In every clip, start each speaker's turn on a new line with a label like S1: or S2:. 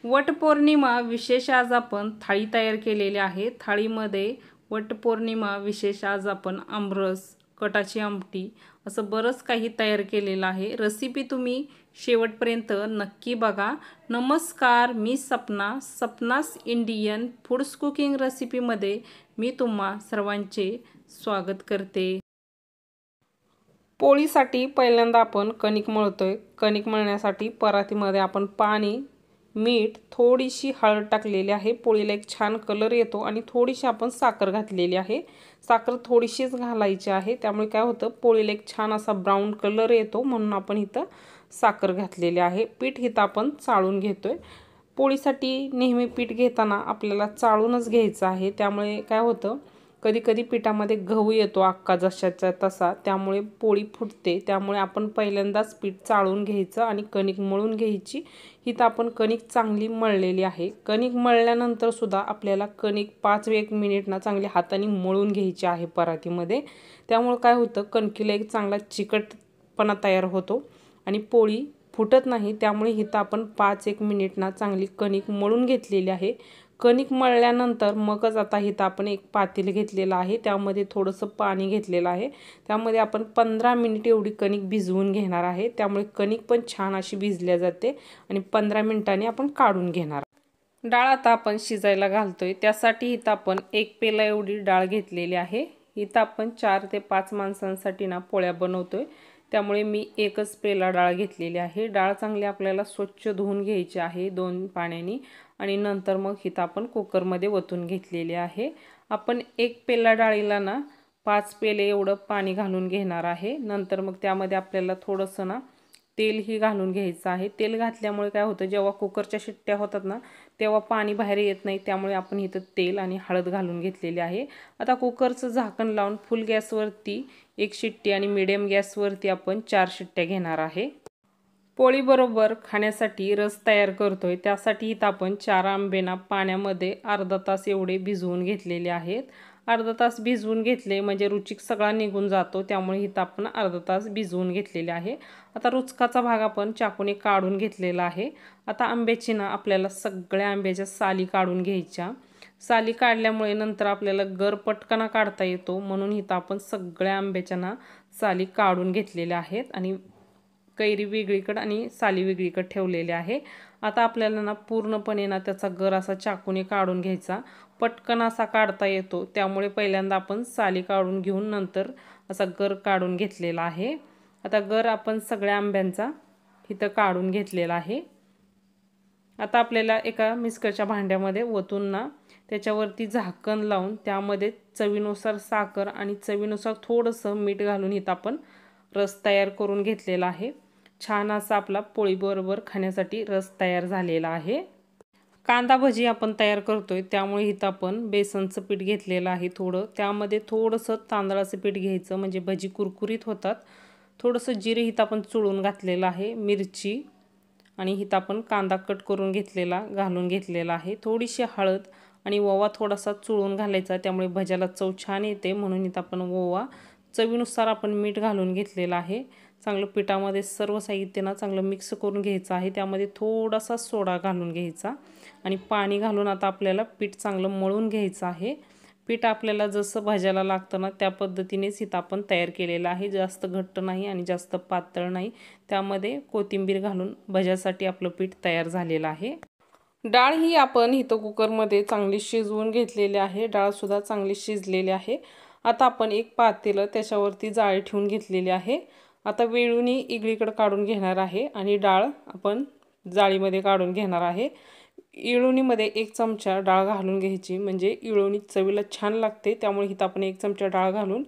S1: वटपौर्णिमा विशेष आज आपण थाळी तयार केलेली आहे। थाळीमध्ये वटपौर्णिमा विशेष आज आपण आमरस, कटाची आमटी असं बरंच काही तयार केलेलं आहे। रेसिपी तुम्ही शेवटपर्यंत नक्की बघा। नमस्कार, मी सपना, सपनास इंडियन फूड्स कुकिंग रेसिपीमध्ये मी तुम्हा सर्वांचे स्वागत करते। पोळीसाठी पहिल्यांदा आपण कणिक मळतोय। कणिक मळण्यासाठी परातीमध्ये आपण पाणी, मीठ, थोडीशी हळद टाकलेली आहे। पोळीला एक छान कलर येतो आणि थोडीशी आपण साखर घातलेली आहे। साखर थोडीशीच घालायची आहे, त्यामुळे काय होतं पोळीला एक छान असा ब्राऊन कलर येतो, म्हणून आपण इथं साखर घातलेली आहे। पीठ इथं आपण चाळून घेतोय। पोळीसाठी नेहमी पीठ घेताना आपल्याला चाळूनच घ्यायचं आहे, त्यामुळे काय होतं कधी कधी पिठामध्ये गहू येतो अख्खा जशाचा तसा, त्यामुळे पोळी फुटते। त्यामुळे आपण पहिल्यांदाच पीठ चाळून घ्यायचं आणि कणिक मळून घ्यायची। इथं आपण कणिक चांगली मळलेली आहे। कणिक मळल्यानंतर सुद्धा आपल्याला कणिक 5-1 मिनिट ना चांगली हाताने मळून घ्यायची आहे परातीमध्ये। त्यामुळे काय होतं कणकीला एक चांगला चिकटपणा तयार होतो आणि पोळी फुटत नाही। त्यामुळे इथं आपण 5-1 मिनिट ना चांगली कणिक मळून घेतलेली आहे। कणिक मळल्यानंतर मगच आता इथं आपण एक पातेलं घेतलेलं आहे, त्यामध्ये थोडंसं पाणी घेतलेलं आहे। त्यामध्ये आपण 15 मिनिट एवढी कणिक भिजवून घेणार आहे, त्यामुळे कणिक पण छान अशी भिजल्या जाते आणि 15 मिनिटांनी आपण काढून घेणार। डाळ आता आपण शिजायला घालतोय, त्यासाठी इथं आपण 1 पेला एवढी डाळ घेतलेली आहे। इथं आपण 4 ते 5 माणसांसाठी ना पोळ्या बनवतोय, त्यामुळे मी 1च पेला डाळ घेतलेली आहे। डाळ चांगली आपल्याला स्वच्छ धुवून घ्यायची आहे 2 पाण्याने आणि नंतर मग इथं आपण कुकरमध्ये ओतून घेतलेली आहे। आपण 1 पेला डाळीला ना 5 पेले एवढं पाणी घालून घेणार आहे। नंतर मग त्यामध्ये आपल्याला थोडंसं ना तेलही घालून घ्यायचं आहे। तेल घातल्यामुळे काय होतं जेव्हा कुकरच्या शिट्ट्या होतात ना तेव्हा पाणी बाहेर येत नाही, त्यामुळे आपण इथं तेल आणि हळद घालून घेतलेली आहे। आता कुकरचं झाकण लावून फुल गॅसवरती 1 शिट्टी आणि मीडियम गॅसवरती आपण 4 शिट्ट्या घेणार आहे। पोळीबरोबर खाण्यासाठी रस तयार करतोय, त्यासाठी इथं आपण 4 आंबेना पाण्यामध्ये अर्धा तास एवढे भिजवून घेतलेले आहेत। अर्धा तास भिजवून घेतले म्हणजे रुचिक सगळा निघून जातो, त्यामुळे इथं आपण अर्धा तास भिजवून घेतलेले आहे। आता रुचकाचा भाग आपण चाकूने काढून घेतलेला आहे। आता आंब्याची ना आपल्याला सगळ्या आंब्याच्या साली काढून घ्यायच्या। साली काढल्यामुळे नंतर आपल्याला गर पटकन काढता येतो, म्हणून इथं आपण सगळ्या आंब्याच्या ना साली काढून घेतलेल्या आहेत आणि कैरी वेगळीकडे आणि साली वेगळीकडे ठेवलेले आहे। आता आपल्याला ना पूर्णपणे ना त्याचा गर असा चाकूने काढून घ्यायचा, पटकन असा काढता येतो, त्यामुळे पहिल्यांदा आपण साली काढून घेऊन नंतर असा गर काढून घेतलेला आहे। आता गर आपण सगळ्या आंब्यांचा इथं काढून घेतलेला आहे। आता आपल्याला एका मिक्सरच्या भांड्यामध्ये ओतून ना त्याच्यावरती झाकण लावून त्यामध्ये चवीनुसार साखर आणि चवीनुसार थोडंसं मीठ घालून इथं आपण रस तयार करून घेतलेला आहे। छान असा आपला पोळीबरोबर खाण्यासाठी रस तयार झालेला आहे। कांदा भजी आपण तयार करतोय, त्यामुळे इथं आपण बेसनचं पीठ घेतलेलं आहे थोडं, त्यामध्ये थोडंसं तांदळाचं पीठ घ्यायचं म्हणजे भजी कुरकुरीत होतात। थोडंसं जिरे इथं आपण चुळून घातलेलं आहे, मिरची आणि इथं आपण कांदा कट करून घेतलेला घालून घेतलेला आहे। थोडीशी हळद आणि ओवा थोडासा चुळून घालायचा, त्यामुळे भज्याला चव छान येते, म्हणून इथं आपण ओवा, चवीनुसार आपण मीठ घालून घेतलेलं आहे। चांगलं पिठामध्ये सर्व साहित्य ना चांगलं मिक्स करून घ्यायचं आहे, त्यामध्ये थोडासा सोडा घालून घ्यायचा आणि पाणी घालून आता आपल्याला पीठ चांगलं मळून घ्यायचं आहे। पीठ आपल्याला जसं भाज्याला लागतं ना त्या पद्धतीनेच इथं आपण तयार केलेलं आहे, जास्त घट्ट नाही आणि जास्त पातळ नाही। त्यामध्ये कोथिंबीर घालून भज्यासाठी आपलं पीठ तयार झालेलं आहे। डाळ ही आपण इथं कुकरमध्ये चांगली शिजवून घेतलेली आहे, डाळ सुद्धा चांगली शिजलेली आहे। आता आपण एक पातेलं त्याच्यावरती जाळी ठेवून घेतलेली आहे। आता वेळूनी इगळीकडे काढून घेणार आहे आणि डाळ आपण जाळीमध्ये काढून घेणार आहे। इळवणीमध्ये 1 चमचा डाळ घालून घ्यायची, म्हणजे इळवणी चवीला छान लागते, त्यामुळे इथं आपण 1 चमचा डाळ घालून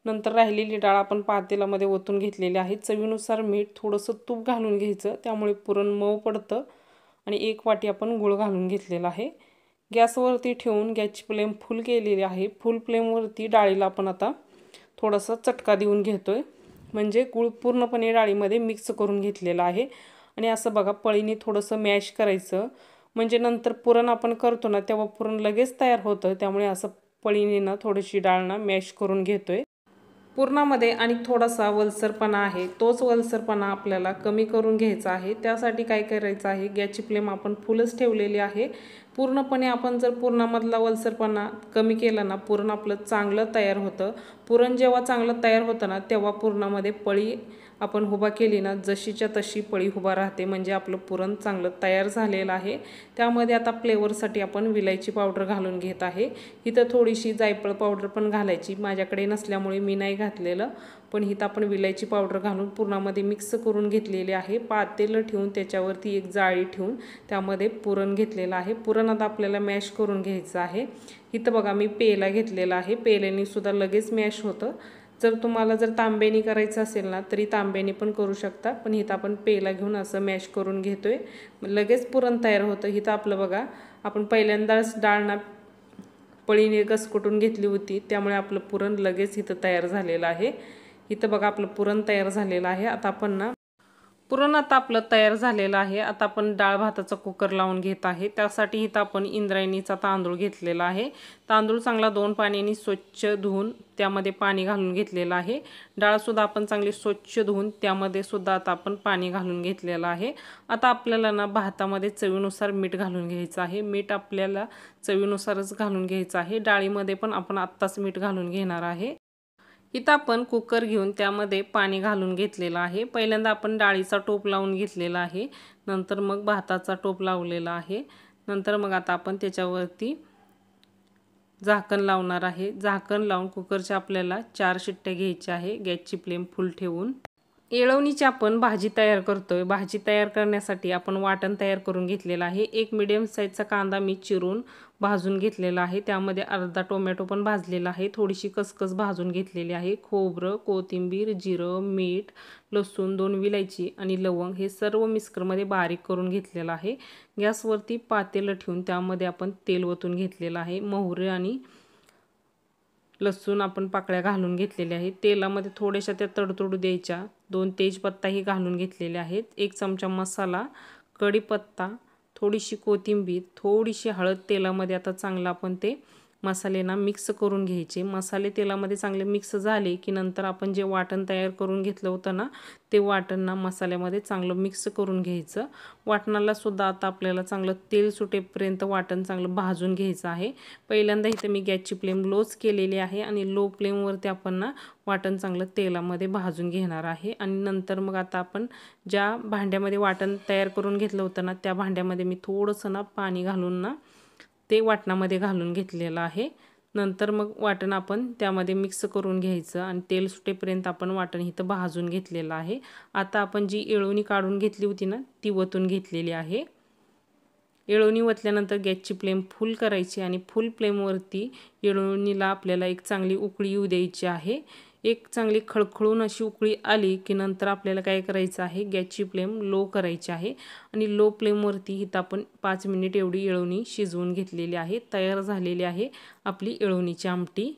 S1: नंतर राहिलेली डाळ आपण पातेल्यामध्ये ओतून घेतलेली आहे। चवीनुसार मीठ, थोडंसं तूप घालून घ्यायचं, त्यामुळे पुरण मऊ पडतं आणि 1 वाटी आपण गूळ घालून घेतलेला आहे। गॅसवरती ठेवून गॅसची फ्लेम फुल केलेली आहे। फुल फ्लेमवरती डाळीला आपण आता थोडासा चटका देऊन घेतोय, म्हणजे गूळ पूर्णपणे डाळीमध्ये मिक्स करून घेतलेला आहे आणि असं बघा पळीने थोडंसं मॅश करायचं, म्हणजे नंतर पुरण आपण करतो ना तेव्हा पुरण लगेच तयार होतं, त्यामुळे असं पळीने ना थोडीशी डाळ ना मॅश करून घेतोय। पुरणामध्ये आणि थोडासा वलसरपणा आहे, तोच वलसरपणा आपल्याला कमी करून घ्यायचा आहे। त्यासाठी काय करायचं आहे, गॅसची फ्लेम आपण फुलच ठेवलेली आहे। पूर्णपणे आपण जर पुरणामधला वलसरपणा कमी केला ना, पुरण आपलं चांगलं तयार होतं। पुरण जेव्हा चांगलं तयार होतं ना, तेव्हा पुरणामध्ये पळी आपण उभा केली ना, जशीच्या तशी पळी उभा राहते, म्हणजे आपलं पुरण चांगलं तयार झालेलं आहे। त्यामध्ये आता फ्लेवरसाठी आपण विलायची पावडर घालून घेत आहे। इथं थोडीशी जायफळ पावडर पण घालायची, माझ्याकडे नसल्यामुळे मी नाही घातलेलं, पण इथं आपण विलायची पावडर घालून पुरणामध्ये मिक्स करून घेतलेले आहे। पातेलं ठेवून त्याच्यावरती एक जाळी ठेवून त्यामध्ये पुरण घेतलेलं आहे। पुरण आता आपल्याला मॅश करून घ्यायचं आहे। इथं बघा मी पेला घेतलेला आहे, पेल्याने सुद्धा लगेच मॅश होतं। जर तुम्हाला जर तांब्याने करायचं असेल ना, तरी तांब्याने पण करू शकता, पण इथं आपण पेला घेऊन असं मॅश करून घेतोय, लगेच पुरण तयार होतं। इथं आपलं बघा, आपण पहिल्यांदाच डाळ ना पळीने घसकुटून घेतली होती, त्यामुळे आपलं पुरण लगेच इथं तयार झालेलं आहे। इथं बघा आपलं पुरण तयार झालेलं आहे। आता आपण ना पुरण आता आपलं तयार झालेलं आहे। आता आपण डाळ भाताचा कुकर लावून घेत आहे। त्यासाठी इथं आपण इंद्रायणीचा तांदूळ घेतलेला आहे। तांदूळ चांगला 2 पाण्याने स्वच्छ धुवून त्यामध्ये पाणी घालून घेतलेलं आहे। डाळ सुद्धा आपण चांगली स्वच्छ धुवून त्यामध्ये सुद्धा आता आपण पाणी घालून घेतलेलं आहे। आता आपल्याला ना भातामध्ये चवीनुसार मीठ घालून घ्यायचं आहे। मीठ आपल्याला चवीनुसारच घालून घ्यायचं आहे। डाळीमध्ये पण आपण आत्ताच मीठ घालून घेणार आहे। इथं आपण कुकर घेऊन त्यामध्ये पाणी घालून घेतलेलं आहे। पहिल्यांदा आपण डाळीचा टोप लावून घेतलेला आहे, नंतर मग भाताचा टोप लावलेला आहे, नंतर मग आता आपण त्याच्यावरती झाकण लावणार आहे। झाकण लावून कुकरच्या आपल्याला 4 शिट्ट्या घ्यायच्या आहे, गॅसची फ्लेम फुल ठेवून। येळवणीची आपण भाजी तयार करतोय। भाजी तयार करण्यासाठी आपण वाटण तयार करून घेतलेलं आहे। एक मीडियम साईजचा कांदा मी चिरून भाजून घेतलेला आहे, त्यामध्ये अर्धा टोमॅटो पण भाजलेला आहे, थोडीशी खसखस भाजून घेतलेली आहे, खोबरं, कोथिंबीर, जिरं, मीठ, लसूण, 2 विलायची आणि लवंग हे सर्व मिक्सरमध्ये बारीक करून घेतलेलं आहे। गॅसवरती पातेलं ठेवून त्यामध्ये आपण तेल ओतून घेतलेलं आहे। मोहरी आणि लसूण आपण पाकळ्या घालून घेतलेल्या आहेत। तेलामध्ये थोड्याशा त्या तडतडू द्यायच्या। 2 तेजपत्ताही घालून घेतलेले आहेत। 1 चमचा मसाला, कढीपत्ता, थोडीशी कोथिंबीर, थोडीशी हळद तेलामध्ये आता चांगलं आपण ते मसाले ना मिक्स करून घ्यायचे। मसाले तेलामध्ये चांगले मिक्स झाले की नंतर आपण जे वाटण तयार करून घेतलं होतं ना, ते वाटण ना मसाल्यामध्ये चांगलं मिक्स करून घ्यायचं। वाटणाला सुद्धा आता आपल्याला चांगलं तेल सुटेपर्यंत वाटण चांगलं भाजून घ्यायचं आहे। पहिल्यांदा इथं मी गॅसची फ्लेम लोच केलेली आहे आणि लो फ्लेमवरती आपण ना वाटण चांगलं तेलामध्ये भाजून घेणार आहे। आणि नंतर मग आता आपण ज्या भांड्यामध्ये वाटण तयार करून घेतलं होतं ना, त्या भांड्यामध्ये मी थोडंसं ना पाणी घालून ना ते वाटणामध्ये घालून घेतलेलं आहे। नंतर मग वाटण आपण त्यामध्ये मिक्स करून घ्यायचं आणि तेल सुटेपर्यंत आपण वाटण इथं भाजून घेतलेलं आहे। आता आपण जी येळवणी काढून घेतली होती ना, ती ओतून घेतलेली आहे। येळवणी ओतल्यानंतर गॅसची फ्लेम फुल करायची आणि फुल फ्लेमवरती येळवणीला आपल्याला एक चांगली उकळी येऊ द्यायची आहे। एक चांगली खळखळून अशी उकळी आली की नंतर आपल्याला काय करायचं आहे, गॅसची फ्लेम लो करायची आहे आणि लो फ्लेमवरती इथं आपण 5 मिनिट एवढी येळवणी शिजवून घेतलेली आहे। तयार झालेली आहे आपली येळवणीची आमटी।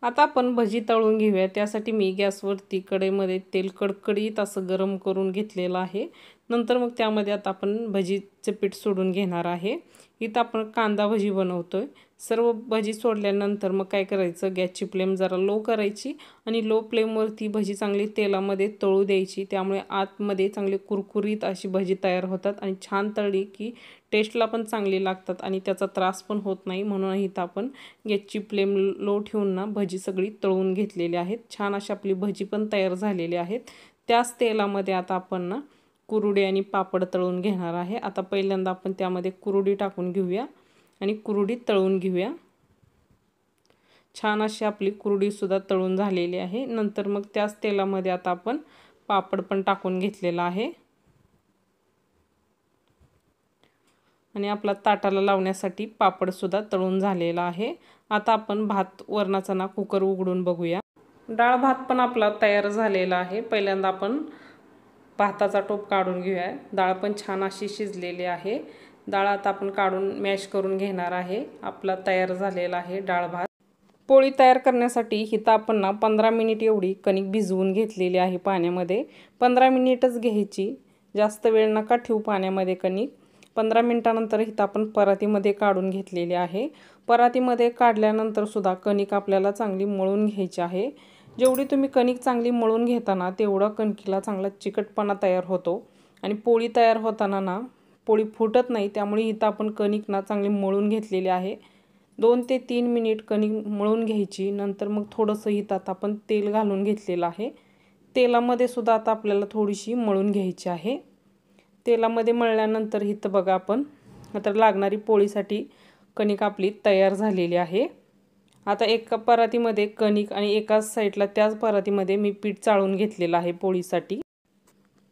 S1: आता आपण भजी तळून घेऊया। त्यासाठी मी गॅसवरती कढईमध्ये तेल कडकडीत असं गरम करून घेतलेलं आहे। नंतर मग त्यामध्ये आता आपण भजीचं पीठ सोडून घेणार आहे। इथं आपण कांदा भजी बनवतोय। सर्व भजी सोडल्यानंतर मग काय करायचं, गॅसची फ्लेम जरा लो करायची आणि लो फ्लेमवरती भजी चांगली तेलामध्ये तळू द्यायची, त्यामुळे आतमध्ये चांगले कुरकुरीत अशी भजी तयार होतात आणि छान तळली की टेस्टला पण चांगली लागतात आणि त्याचा त्रास पण होत नाही। म्हणून इथं आपण गॅसची फ्लेम लो ठेवून ना भजी सगळी तळून घेतलेली आहेत। छान अशी आपली भजी पण तयार झालेली आहेत। त्याच तेलामध्ये आता आपण ना कुरुडी आणि पापड तळून घेणार आहे। आता पहिल्यांदा आपण त्यामध्ये कुरुडी टाकून घेऊया आणि कुरुडी तळून घेऊया। छान अशी आपली कुरुडी सुद्धा तळून झालेली आहे। नंतर मग त्याच तेलामध्ये आता आपण पापड पण टाकून घेतलेला आहे आणि आपला ताटाला लावण्यासाठी पापड सुद्धा तळून झालेला आहे। आता आपण भात वरणाचा ना कुकर उघडून बघूया। डाळ भात पण आपला तयार झालेला आहे। पहिल्यांदा आपण भाताचा टोप काढून घेऊया। डाळ पण छान अशी शिजलेली आहे। डाळ आता आपण काढून मॅश करून घेणार आहे। आपला तयार झालेला आहे डाळ भात। पोळी तयार करण्यासाठी इथं आपण ना 15 मिनिट एवढी कणिक भिजवून घेतलेली आहे पाण्यामध्ये। 15 मिनिटच घ्यायची, जास्त वेळ नका ठेवू पाण्यामध्ये कणिक। 15 मिनिटानंतर इथं आपण परातीमध्ये काढून घेतलेली आहे। परातीमध्ये काढल्यानंतर सुद्धा कणिक आपल्याला चांगली मळून घ्यायची आहे। जेवढी तुम्ही कणिक चांगली मळून घेताना तेवढा कणकीला चांगला चिकटपणा तयार होतो आणि पोळी तयार होताना ना पोळी फुटत नाही। त्यामुळे इथं आपण कणिक ना चांगली मळून घेतलेली आहे। 2 ते 3 मिनिट कणिक मळून घ्यायची। नंतर मग थोडंसं इथं आपण तेल घालून घेतलेलं आहे। तेलामध्ये सुद्धा आता आपल्याला थोडीशी मळून घ्यायची आहे। तेलामध्ये मळल्यानंतर इथं बघा आपण आता लागणारी पोळीसाठी कणिक आपली तयार झालेली आहे। आता एका परातीमध्ये कणिक आणि एकाच साईडला त्याच परातीमध्ये मी पीठ चाळून घेतलेलं आहे पोळीसाठी।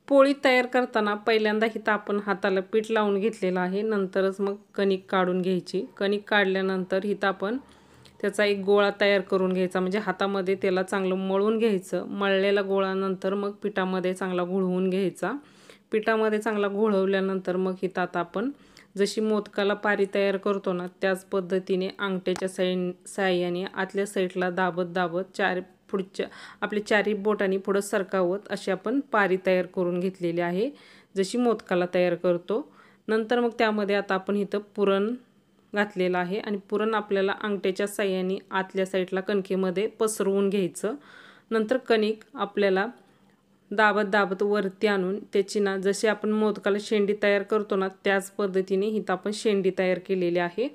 S1: पोळी तयार करताना पहिल्यांदा इथं आपण हाताला पीठ लावून घेतलेलं आहे। नंतरच मग कणिक काढून घ्यायची। कणिक काढल्यानंतर इथं आपण त्याचा एक गोळा तयार करून घ्यायचा, म्हणजे हातामध्ये त्याला चांगलं मळून घ्यायचं। मळलेला गोळा नंतर मग पिठामध्ये चांगला घोळवून घ्यायचा। पिठामध्ये चांगला घोळवल्यानंतर मग इथं आता आपण जशी मोदकाला पारी तयार करतो ना त्याच पद्धतीने अंगठ्याच्या साहाय्याने आतल्या साईडला दाबत दाबत पुढच्या आपले चारी बोटांनी पुढे सरकावत अशी आपण पारी तयार करून घेतलेली आहे, जशी मोदकाला तयार करतो। नंतर मग त्यामध्ये आता आपण इथं पुरण घातलेलं आहे आणि पुरण आपल्याला अंगठ्याच्या साहाय्याने आतल्या साईडला कणकेमध्ये पसरवून घ्यायचं। नंतर कणिक आपल्याला दाबत दाबत वरती आणून त्याची ना जशी आपण मोदकाला शेंडी तयार करतो ना त्याच पद्धतीने इथं आपण शेंडी तयार केलेली आहे।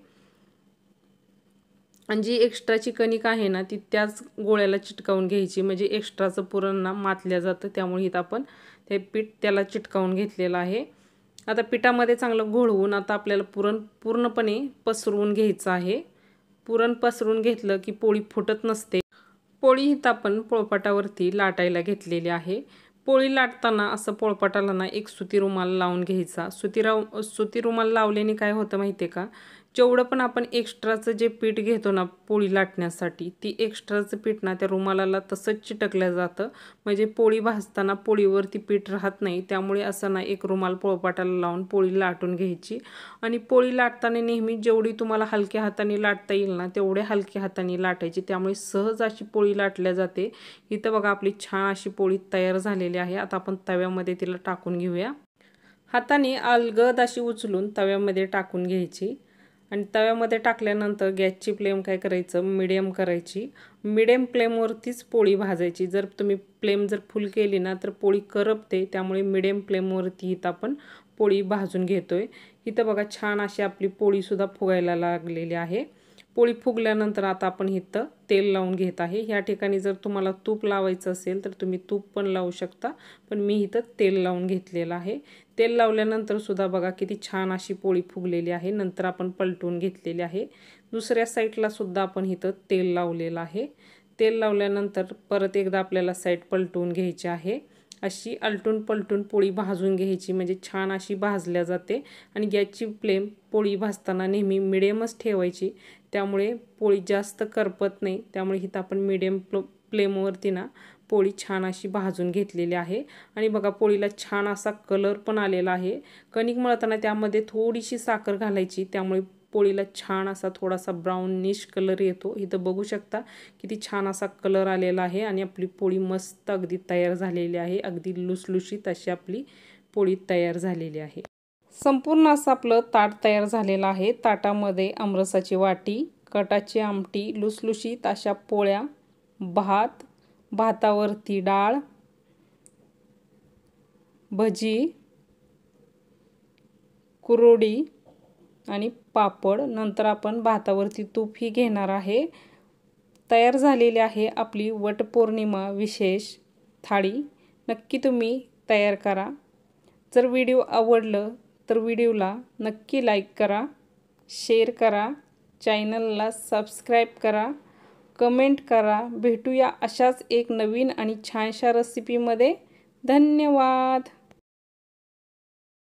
S1: आणि जी एक्स्ट्राची कणिक आहे ना ती त्याच गोळ्याला चिटकावून घ्यायची, म्हणजे एक्स्ट्राचं पुरण ना मातल्या जातं। त्यामुळे इथं आपण ते पीठ त्याला चिटकावून घेतलेलं आहे। आता पिठामध्ये चांगलं घोळवून आता आपल्याला पुरण पूर्णपणे पसरवून घ्यायचं आहे। पुरण पसरवून घेतलं की पोळी फुटत नसते। पोळी इथं आपण पोळपाटावरती लाटायला घेतलेली आहे। पोळी लाटताना असं पोळपाटाला ना एक सुती रुमाल लावून घ्यायचा। सुती रुमाल लावल्याने काय होतं माहिती आहे का, जेवढं पण आपण एक्स्ट्राचं जे पीठ घेतो ना पोळी लाटण्यासाठी ती एक्स्ट्राचं पीठ ना त्या रुमालाला तसंच चिटकलं जातं, म्हणजे पोळी भाजताना पोळीवरती पीठ राहत नाही। त्यामुळे असं ना एक रुमाल पोळपाटाला लावून पोळी लाटून घ्यायची। आणि पोळी लाटताना नेहमी जेवढी तुम्हाला हलक्या हाताने लाटता येईल ना तेवढे हलक्या हाताने लाटायची, त्यामुळे सहज अशी पोळी लाटल्या जाते। इथं बघा आपली छान अशी पोळी तयार झालेली आहे। आता आपण तव्यामध्ये तिला टाकून घेऊया। हाताने अलगद अशी उचलून तव्यामध्ये टाकून घ्यायची आणि तव्यामध्ये टाकल्यानंतर गॅसची फ्लेम काय करायचं मीडियम करायची। मीडियम फ्लेमवरतीच पोळी भाजायची। जर तुम्ही फ्लेम जर फुल केली ना तर पोळी करपते, त्यामुळे मीडियम फ्लेमवरती इथं आपण पोळी भाजून घेतोय। इथं बघा छान अशी आपली पोळी सुद्धा फुगायला लागलेली आहे। पोळी फुगल्यानंतर आता आपण इथं तेल लावून घेत आहे। ह्या ठिकाणी जर तुम्हाला तूप लावायचं असेल तर तुम्ही तूप पण लावू शकता, पण मी इथं तेल लावून घेतलेलं आहे। तेल लावल्यानंतर सुद्धा बघा किती छान अशी पोळी फुगलेली आहे। नंतर आपण पलटून घेतलेली आहे। दुसऱ्या साईडला सुद्धा आपण इथं तेल लावलेलं आहे। तेल लावल्यानंतर परत एकदा आपल्याला साईड पलटून घ्यायची आहे। अशी आलटून पलटून पोळी भाजून घ्यायची, म्हणजे छान अशी भाजल्या जाते। आणि गॅसची फ्लेम पोळी भाजताना नेहमी मिडियमच ठेवायची, त्यामुळे पोळी जास्त करपत नाही। त्यामुळे इथं आपण मिडियम फ्लेमवरती ना पोळी छान अशी भाजून घेतलेली आहे। आणि बघा पोळीला छान असा कलर पण आलेला आहे। कणिक मळताना त्यामध्ये थोडीशी साखर घालायची, त्यामुळे पोळीला छान असा थोडासा ब्राउनिश कलर येतो। इथं बघू शकता किती छान असा कलर आलेला आहे आणि आपली पोळी मस्त अगदी तयार झालेली आहे। अगदी लुसलुशीत अशी आपली पोळी तयार झालेली आहे। संपूर्ण असं आपलं ताट तयार झालेलं आहे। ताटामध्ये आमरसाची वाटी, कटाची आमटी, लुसलुशीत अशा पोळ्या, भात, भातावरती डाळ, भजी, कुरवडी आणि पापड, नंतर आपण भातावरती तूपही घेणार आहे। तयार झालेली आहे आपली वटपौर्णिमा विशेष थाळी। नक्की तुम्ही तयार करा। जर व्हिडिओ आवडलं तर व्हिडिओला नक्की लाईक करा, शेअर करा, चॅनलला सबस्क्राईब करा, कमेंट करा। भेटूया अशाच एक नवीन आणि छानशा रेसिपीमध्ये। धन्यवाद।